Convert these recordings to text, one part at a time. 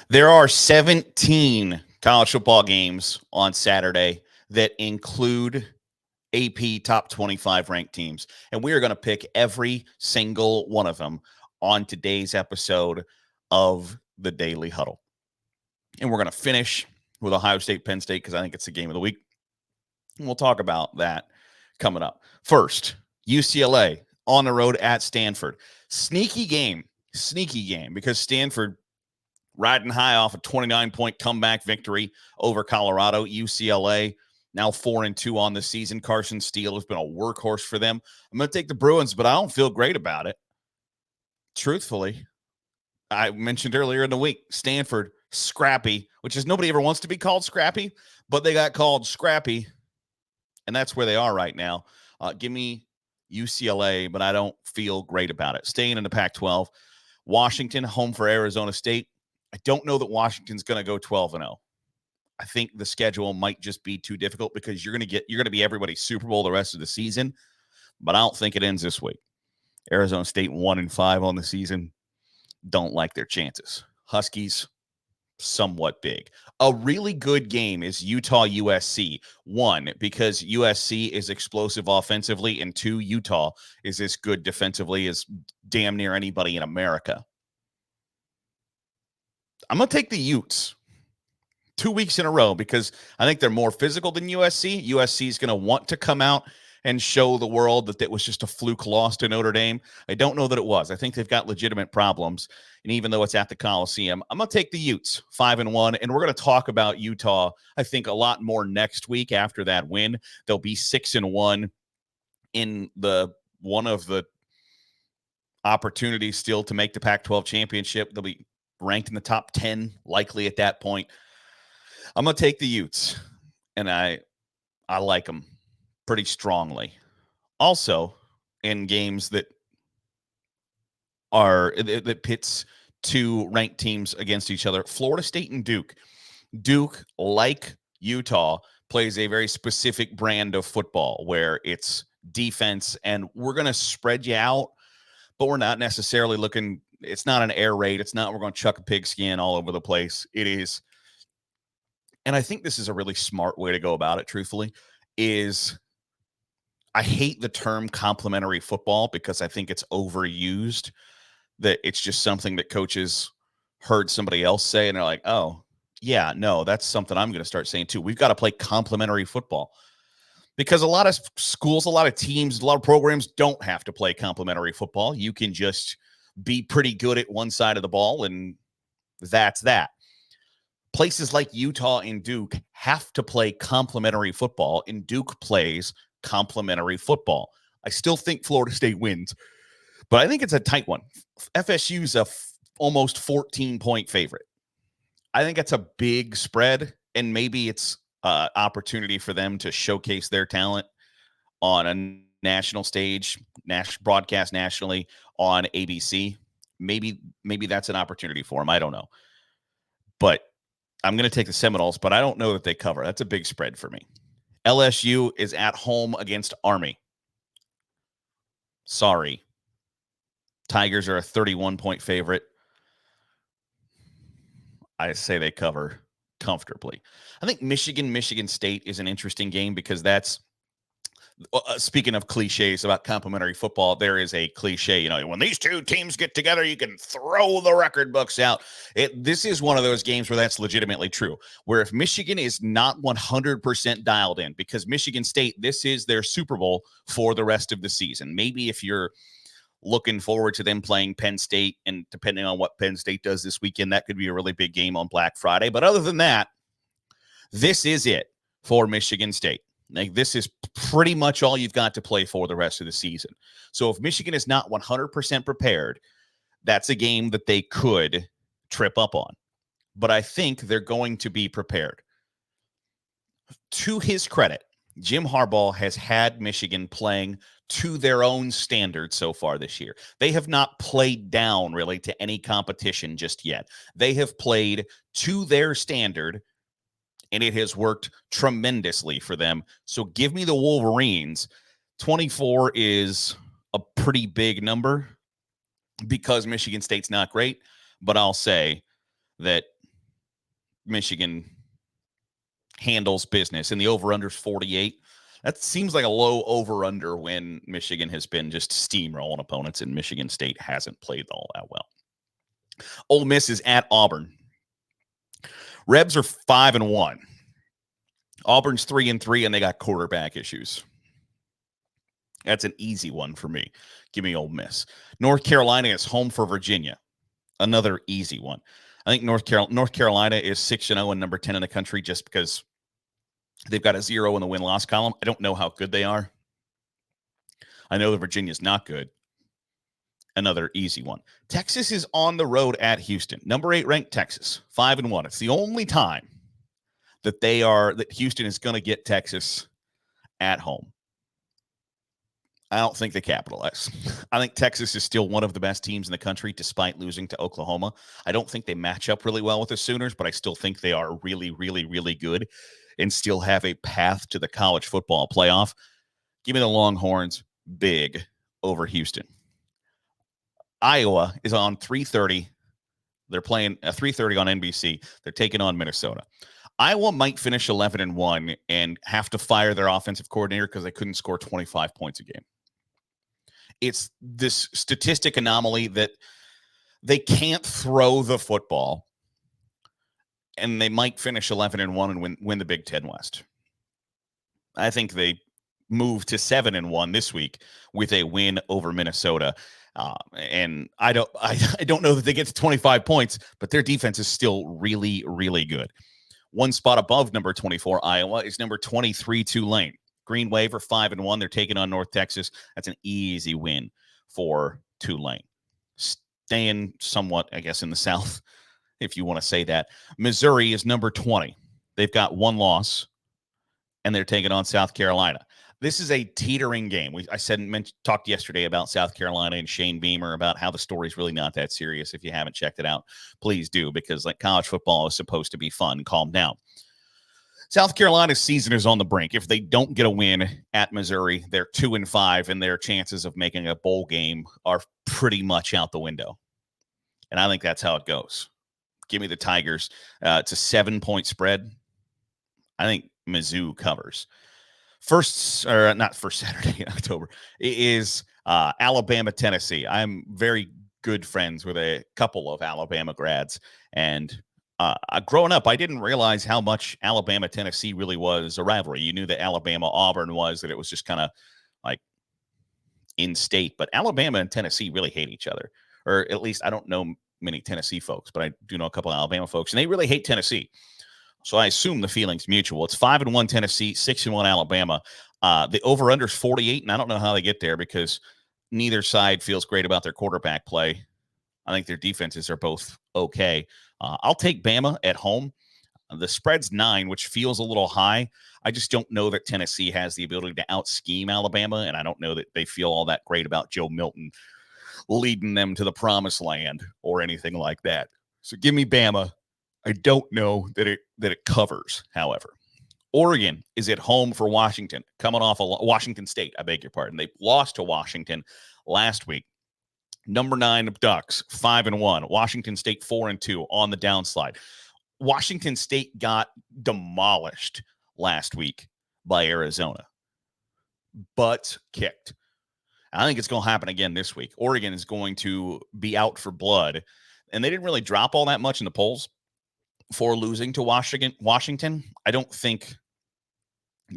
There are 17 college football games on Saturday that include AP top 25 ranked teams. And we are going to pick every single one of them on today's episode of the Daily Huddle. And we're going to finish with Ohio State, Penn State, because I think it's the game of the week. And we'll talk about that coming up. First, UCLA on the road at Stanford. Sneaky game because Stanford riding high off a 29-point comeback victory over Colorado. UCLA now 4-2 on the season. Carson Steele has been a workhorse for them. I'm going to take the Bruins, but I don't feel great about it. Truthfully, I mentioned earlier in the week, Stanford, scrappy, which is nobody ever wants to be called scrappy, but they got called scrappy, and that's where they are right now. Give me UCLA, but I don't feel great about it. Staying in the Pac-12, Washington, home for Arizona State. I don't know that Washington's going to go 12-0. I think the schedule might just be too difficult because you're going to be everybody's Super Bowl the rest of the season, but I don't think it ends this week. Arizona State 1-5 on the season. Don't like their chances. Huskies, somewhat big. A really good game is Utah USC. One, because USC is explosive offensively, and two, Utah is as good defensively as damn near anybody in America. I'm going to take the Utes 2 weeks in a row because I think they're more physical than USC. USC is going to want to come out and show the world that was just a fluke loss to Notre Dame. I don't know that it was. I think they've got legitimate problems. And even though it's at the Coliseum, I'm going to take the Utes 5-1. And we're going to talk about Utah, I think, a lot more next week after that win. They'll be 6-1 in one of the opportunities still to make the Pac-12 championship. They'll be ranked in the top 10, likely at that point. I'm going to take the Utes, and I like them pretty strongly. Also, in games that pits two ranked teams against each other, Florida State and Duke. Duke, like Utah, plays a very specific brand of football where it's defense, and we're going to spread you out, but we're not necessarily looking. It's not an air raid. It's not we're going to chuck a pigskin all over the place. It is, and I think this is a really smart way to go about it, truthfully, is I hate the term complementary football because I think it's overused, that it's just something that coaches heard somebody else say, and they're like, oh, yeah, no, that's something I'm going to start saying too. We've got to play complementary football because a lot of schools, a lot of teams, a lot of programs don't have to play complementary football. You can just be pretty good at one side of the ball, and that's that. Places like Utah and Duke have to play complementary football, and Duke plays complementary football. I still think Florida State wins, but I think it's a tight one. FSU's almost 14-point favorite. I think that's a big spread, and maybe it's an opportunity for them to showcase their talent on a national stage, broadcast nationally on ABC. Maybe that's an opportunity for them. I don't know. But I'm going to take the Seminoles, but I don't know that they cover. That's a big spread for me. LSU is at home against Army. Sorry. Tigers are a 31-point favorite. I say they cover comfortably. I think Michigan State is an interesting game because that's, speaking of cliches about complementary football, there is a cliche, when these two teams get together, you can throw the record books out. This is one of those games where that's legitimately true, where if Michigan is not 100% dialed in, because Michigan State, this is their Super Bowl for the rest of the season. Maybe if you're looking forward to them playing Penn State, and depending on what Penn State does this weekend, that could be a really big game on Black Friday. But other than that, this is it for Michigan State. Like, this is pretty much all you've got to play for the rest of the season. So if Michigan is not 100% prepared, that's a game that they could trip up on. But I think they're going to be prepared. To his credit, Jim Harbaugh has had Michigan playing to their own standards so far this year. They have not played down really to any competition just yet. They have played to their standard, and it has worked tremendously for them. So give me the Wolverines. 24 is a pretty big number because Michigan State's not great, but I'll say that Michigan handles business, and the over-under is 48. That seems like a low over-under when Michigan has been just steamrolling opponents, and Michigan State hasn't played all that well. Ole Miss is at Auburn. Rebs are 5-1. Auburn's 3-3, and they got quarterback issues. That's an easy one for me. Give me Ole Miss. North Carolina is home for Virginia. Another easy one. I think North Carolina is 6-0 and number 10 in the country just because they've got a 0 in the win-loss column. I don't know how good they are. I know that Virginia's not good. Another easy one. Texas is on the road at Houston. Number 8 ranked Texas, 5-1. It's the only time that Houston is going to get Texas at home. I don't think they capitalize. I think Texas is still one of the best teams in the country despite losing to Oklahoma. I don't think they match up really well with the Sooners, but I still think they are really, really, really good and still have a path to the college football playoff. Give me the Longhorns big over Houston. Iowa is on 3:30. They're playing 3:30 on NBC. They're taking on Minnesota. Iowa might finish 11-1 and have to fire their offensive coordinator because they couldn't score 25 points a game. It's this statistic anomaly that they can't throw the football, and they might finish 11-1 and win the Big Ten West. I think they move to 7-1 this week with a win over Minnesota. And I don't know that they get to 25 points, but their defense is still really, really good. One spot above number 24, Iowa, is number 23, Tulane. Green Wave are 5-1. They're taking on North Texas. That's an easy win for Tulane. Staying somewhat, I guess, in the South, if you want to say that. Missouri is number 20. They've got one loss, and they're taking on South Carolina. This is a teetering game. Talked yesterday about South Carolina and Shane Beamer, about how the story's really not that serious. If you haven't checked it out, please do, because college football is supposed to be fun. Calm down. South Carolina's season is on the brink. If they don't get a win at Missouri, they're 2-5, and their chances of making a bowl game are pretty much out the window. And I think that's how it goes. Give me the Tigers. It's a 7-point spread. I think Mizzou covers. Not first Saturday in October, it is Alabama, Tennessee. I'm very good friends with a couple of Alabama grads, and growing up, I didn't realize how much Alabama, Tennessee really was a rivalry. You knew that Alabama, Auburn was, that it was just kind of like in state, but Alabama and Tennessee really hate each other, or at least I don't know many Tennessee folks, but I do know a couple of Alabama folks, and they really hate Tennessee. So I assume the feeling's mutual. It's 5-1 Tennessee, 6-1 Alabama. The over-under is 48, and I don't know how they get there because neither side feels great about their quarterback play. I think their defenses are both okay. I'll take Bama at home. The spread's 9, which feels a little high. I just don't know that Tennessee has the ability to out-scheme Alabama, and I don't know that they feel all that great about Joe Milton leading them to the promised land or anything like that. So give me Bama. I don't know that it covers, however. Oregon is at home for Washington, coming off Washington State, I beg your pardon. They lost to Washington last week. Number 9 Ducks, 5-1. Washington State 4-2 on the downslide. Washington State got demolished last week by Arizona. Butt kicked. I think it's going to happen again this week. Oregon is going to be out for blood, and they didn't really drop all that much in the polls for losing to Washington. I don't think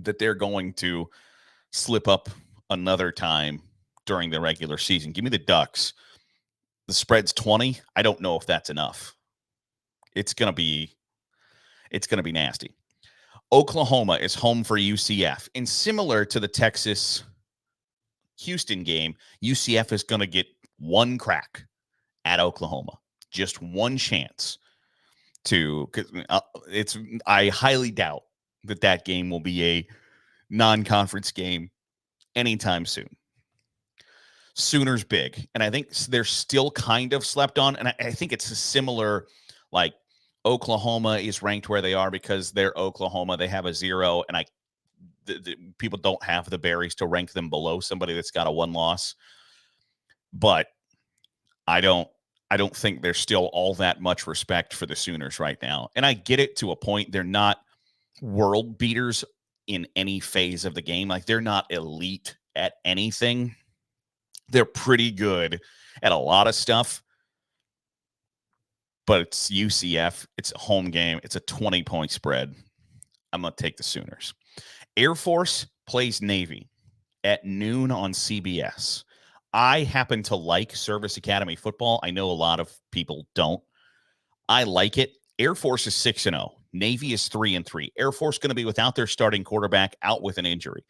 that they're going to slip up another time during the regular season. Give me the Ducks. The spread's 20. I don't know if that's enough. It's going to be nasty. Oklahoma is home for UCF. And similar to the Texas-Houston game, UCF is going to get one crack at Oklahoma. Just one chance to, I highly doubt that game will be a non-conference game anytime soon. Sooners big, and I think they're still kind of slept on, and I think it's a similar, like, Oklahoma is ranked where they are because they're Oklahoma. They have a 0, and people don't have the berries to rank them below somebody that's got a 1 loss. But I don't I don't think there's still all that much respect for the Sooners right now. And I get it to a point. They're not world beaters in any phase of the game. Like, they're not elite at anything. They're pretty good at a lot of stuff. But it's UCF. It's a home game. It's a 20-point spread. I'm going to take the Sooners. Air Force plays Navy at noon on CBS. I happen to like Service Academy football. I know a lot of people don't. I like it. Air Force is 6-0. Navy is 3-3. Air Force going to be without their starting quarterback, out with an injury.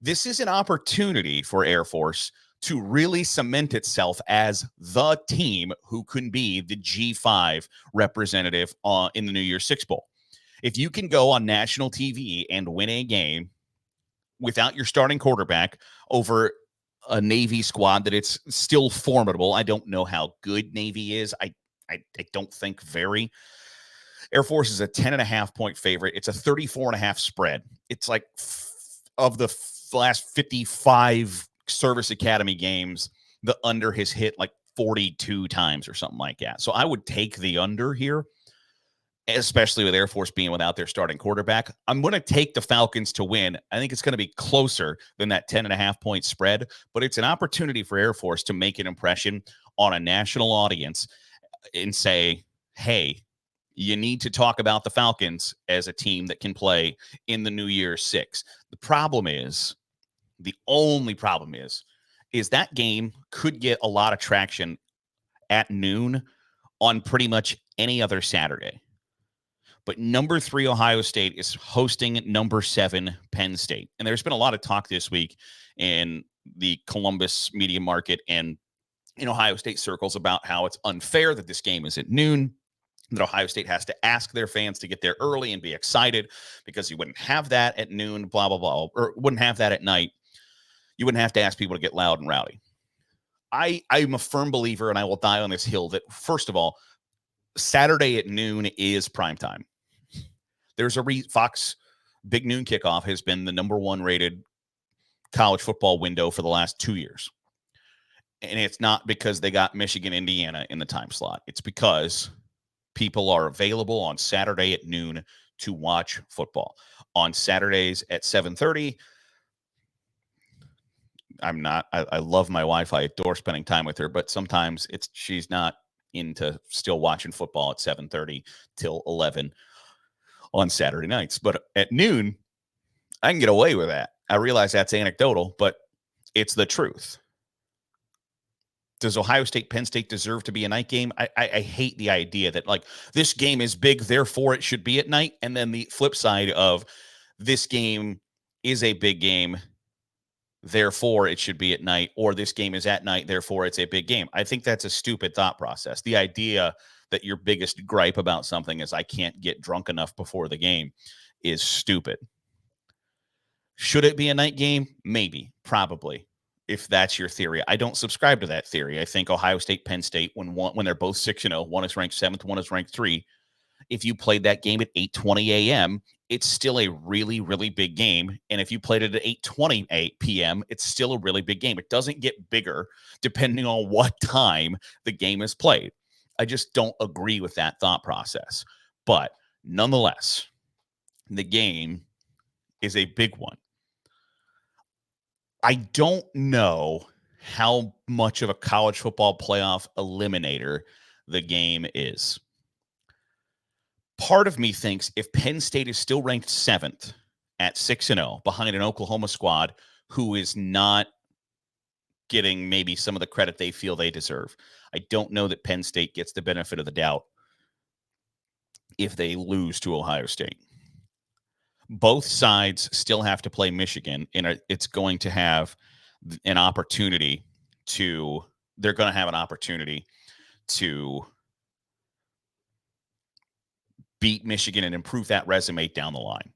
This is an opportunity for Air Force to really cement itself as the team who can be the G5 representative in the New Year's Six Bowl. If you can go on national TV and win a game without your starting quarterback over a Navy squad that it's still formidable. I don't know how good Navy is. I don't think very. Air Force is a 10.5-point favorite. It's a 34.5 spread. It's like of the last 55 Service Academy games, the under has hit like 42 times or something like that. So I would take the under here, especially with Air Force being without their starting quarterback. I'm going to take the Falcons to win. I think it's going to be closer than that 10.5-point spread, but it's an opportunity for Air Force to make an impression on a national audience and say, hey, you need to talk about the Falcons as a team that can play in the New Year's Six. The only problem is that game could get a lot of traction at noon on pretty much any other Saturday. But number 3 Ohio State is hosting number 7 Penn State. And there's been a lot of talk this week in the Columbus media market and in Ohio State circles about how it's unfair that this game is at noon, that Ohio State has to ask their fans to get there early and be excited because you wouldn't have that at noon, blah, blah, blah, or wouldn't have that at night. You wouldn't have to ask people to get loud and rowdy. I'm a firm believer, and I will die on this hill, that first of all, Saturday at noon is prime time. There's Fox Big Noon Kickoff has been the number 1 rated college football window for the last 2 years. And it's not because they got Michigan, Indiana in the time slot. It's because people are available on Saturday at noon to watch football. On Saturdays at 7:30, I love my wife. I adore spending time with her, but sometimes she's not into still watching football at 7:30 till 11 on Saturday nights. But at noon, I can get away with that. I realize that's anecdotal, but it's the truth. Does Ohio State, Penn State deserve to be a night game? I hate the idea that, like, this game is big, therefore it should be at night. And then the flip side of this game is a big game, therefore it should be at night, or this game is at night, therefore it's a big game. I think that's a stupid thought process. The idea that your biggest gripe about something is I can't get drunk enough before the game is stupid. Should it be a night game? Maybe, probably, if that's your theory. I don't subscribe to that theory. I think Ohio State, Penn State, when they're both 6-0, one is ranked 7th, one is ranked 3. If you played that game at 8:20 a.m., it's still a really, really big game. And if you played it at 8:28 p.m., it's still a really big game. It doesn't get bigger depending on what time the game is played. I just don't agree with that thought process. But nonetheless, the game is a big one. I don't know how much of a college football playoff eliminator the game is. Part of me thinks if Penn State is still ranked 7th at 6-0 behind an Oklahoma squad who is not getting maybe some of the credit they feel they deserve, I don't know that Penn State gets the benefit of the doubt if they lose to Ohio State. Both sides still have to play Michigan, and it's going to have an opportunity to beat Michigan and improve that resume down the line.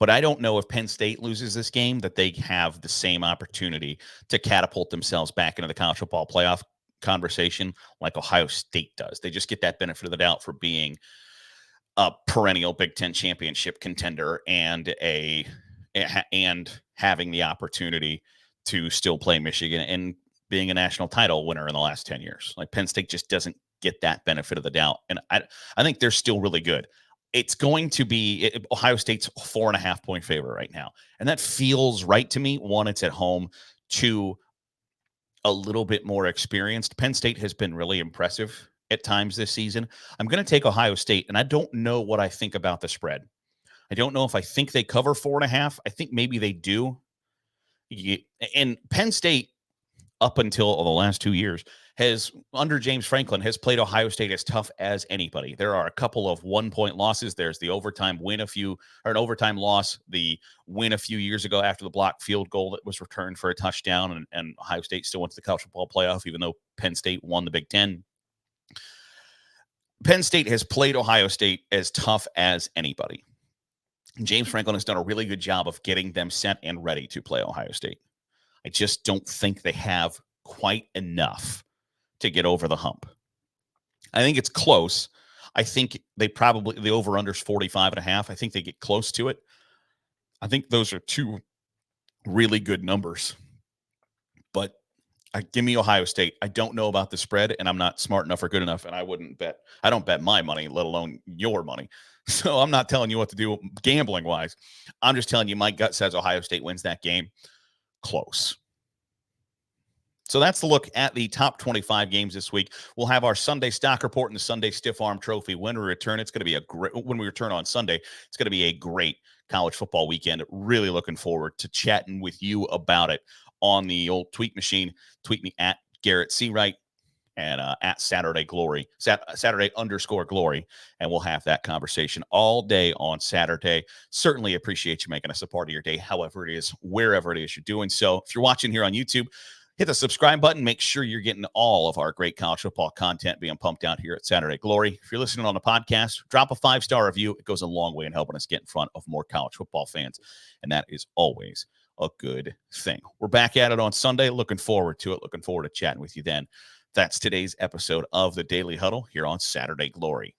But I don't know if Penn State loses this game that they have the same opportunity to catapult themselves back into the college football playoff conversation like Ohio State does. They just get that benefit of the doubt for being a perennial Big Ten championship contender and having the opportunity to still play Michigan and being a national title winner in the last 10 years. Like Penn State just doesn't get that benefit of the doubt. And I think they're still really good. It's going to be Ohio State's 4.5 point favorite right now. And that feels right to me. One, it's at home. Two, a little bit more experienced. Penn State has been really impressive at times this season. I'm going to take Ohio State, and I don't know what I think about the spread. I don't know if I think they cover 4.5. I think maybe they do. And Penn State, up until the last 2 years, has, under James Franklin, has played Ohio State as tough as anybody. There are a couple of 1-point losses. There's the overtime win an overtime loss, the win a few years ago after the blocked field goal that was returned for a touchdown, and Ohio State still went to the college football playoff, even though Penn State won the Big Ten. Penn State has played Ohio State as tough as anybody. James Franklin has done a really good job of getting them set and ready to play Ohio State. I just don't think they have quite enough to get over the hump. I think it's close. I think the over-under is 45.5. I think they get close to it. I think those are two really good numbers. But give me Ohio State. I don't know about the spread, and I'm not smart enough or good enough, and I don't bet my money, let alone your money. So I'm not telling you what to do gambling-wise. I'm just telling you my gut says Ohio State wins that game. Close. So that's the look at the top 25 games this week. We'll have our Sunday stock report and the Sunday Stiff Arm Trophy when we return. It's going to be when we return on Sunday. It's going to be a great college football weekend. Really looking forward to chatting with you about it on the old tweet machine. Tweet me at Garrett Searight and at Saturday Glory, Saturday_Glory. And we'll have that conversation all day on Saturday. Certainly appreciate you making us a part of your day, however it is, wherever it is you're doing so. If you're watching here on YouTube, hit the subscribe button. Make sure you're getting all of our great college football content being pumped out here at Saturday Glory. If you're listening on the podcast, drop a 5-star review. It goes a long way in helping us get in front of more college football fans. And that is always a good thing. We're back at it on Sunday. Looking forward to it. Looking forward to chatting with you then. That's today's episode of the Daily Huddle here on Saturday Glory.